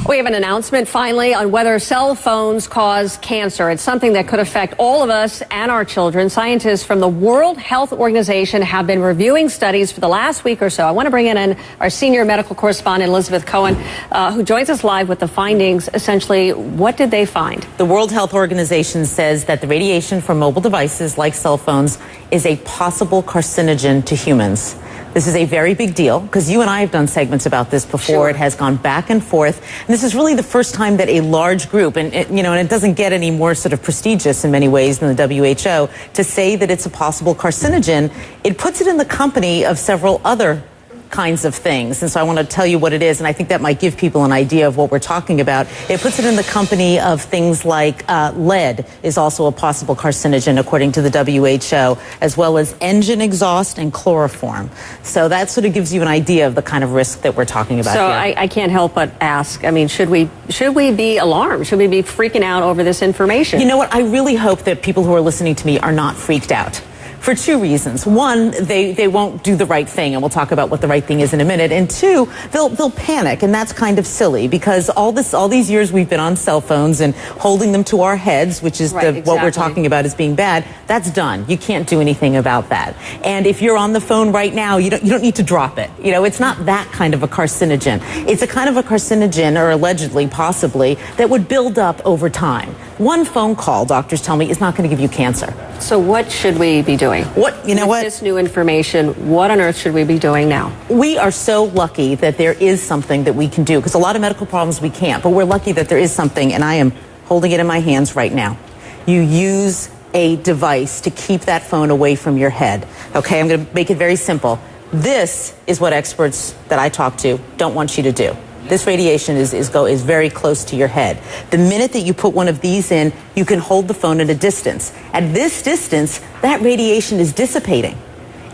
We have an announcement finally on whether cell phones cause cancer. It's something that could affect all of us and our children. Scientists from the World Health Organization have been reviewing studies for the last week or so. I want to bring in our senior medical correspondent, Elizabeth Cohen, who joins us live with the findings. Essentially, what did they find? The World Health Organization says that the radiation from mobile devices like cell phones is a possible carcinogen to humans. This is a very big deal because you and I have done segments about this before. Sure. It has gone back and forth. And this is really the first time that a large group, and it doesn't get any more sort of prestigious in many ways than the WHO, to say that it's a possible carcinogen. It puts it in the company of several other kinds of things. And so I want to tell you what it is, and I think that might give people an idea of what we're talking about. It puts it in the company of things like lead is also a possible carcinogen, according to the WHO, as well as engine exhaust and chloroform. So that sort of gives you an idea of the kind of risk that we're talking about so here. I can't help but ask, I mean, should we be alarmed? Should we be freaking out over this information? You know what? I really hope that people who are listening to me are not freaked out. For two reasons. One, they won't do the right thing, and we'll talk about what the right thing is in a minute. And two, they'll panic, and that's kind of silly because all these years we've been on cell phones and holding them to our heads, which is what we're talking about as being bad. That's done. You can't do anything about that. And if you're on the phone right now, you don't need to drop it. You know, it's not that kind of a carcinogen. It's a kind of a carcinogen, or allegedly, possibly, that would build up over time. One phone call, doctors tell me, is not going to give you cancer. So what should we be doing? With this new information, what on earth should we be doing now? We are so lucky that there is something that we can do, because a lot of medical problems we can't, but we're lucky that there is something, and I am holding it in my hands right now. You use a device to keep that phone away from your head. Okay, I'm going to make it very simple. This is what experts that I talk to don't want you to do. This radiation is very close to your head. The minute that you put one of these in, you can hold the phone at a distance. At this distance, that radiation is dissipating.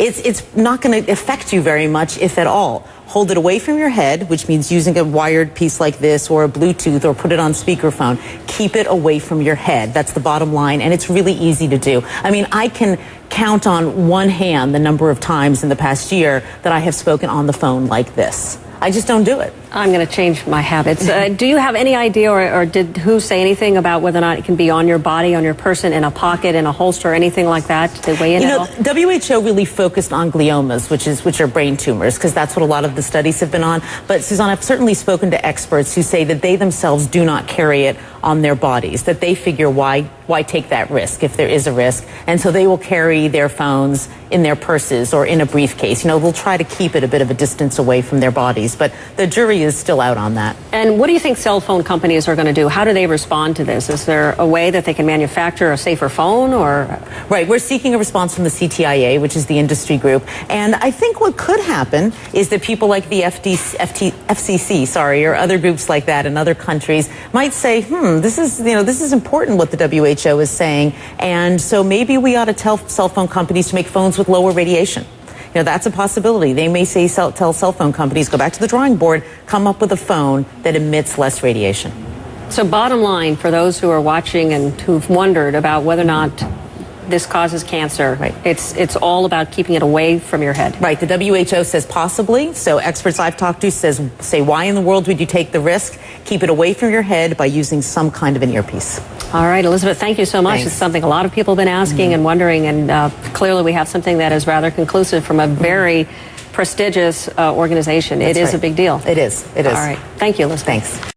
It's not going to affect you very much, if at all. Hold it away from your head, which means using a wired piece like this or a Bluetooth, or put it on speakerphone. Keep it away from your head. That's the bottom line, and it's really easy to do. I mean, I can count on one hand the number of times in the past year that I have spoken on the phone like this. I just don't do it. I'm going to change my habits. Do you have any idea, or did WHO say anything about whether or not it can be on your body, on your person, in a pocket, in a holster, anything like that? Did they weigh in at all? WHO really focused on gliomas, which are brain tumors, because that's what a lot of the studies have been on. But Suzanne, I've certainly spoken to experts who say that they themselves do not carry it on their bodies, that they figure why take that risk if there is a risk, and so they will carry their phones in their purses or in a briefcase. You know, they'll try to keep it a bit of a distance away from their bodies, but the jury is still out on that. And what do you think cell phone companies are going to do? How do they respond to this? Is there a way that they can manufacture a safer phone, or? Right, we're seeking a response from the CTIA, which is the industry group, and I think what could happen is that people like the FCC, or other groups like that in other countries might say, this is important what the WHO is saying, and so maybe we ought to tell cell phone companies to make phones with lower radiation. You know, that's a possibility. They may say, tell cell phone companies, go back to the drawing board, come up with a phone that emits less radiation. So bottom line, for those who are watching and who've wondered about whether or not this causes cancer, right, it's all about keeping it away from your head. Right. The WHO says possibly. So experts I've talked to say, why in the world would you take the risk? Keep it away from your head by using some kind of an earpiece. All right, Elizabeth, thank you so much. Thanks. It's something a lot of people have been asking and wondering, and clearly we have something that is rather conclusive from a very prestigious organization. It is a big deal. It is. It is. All right. Thank you, Elizabeth. Thanks.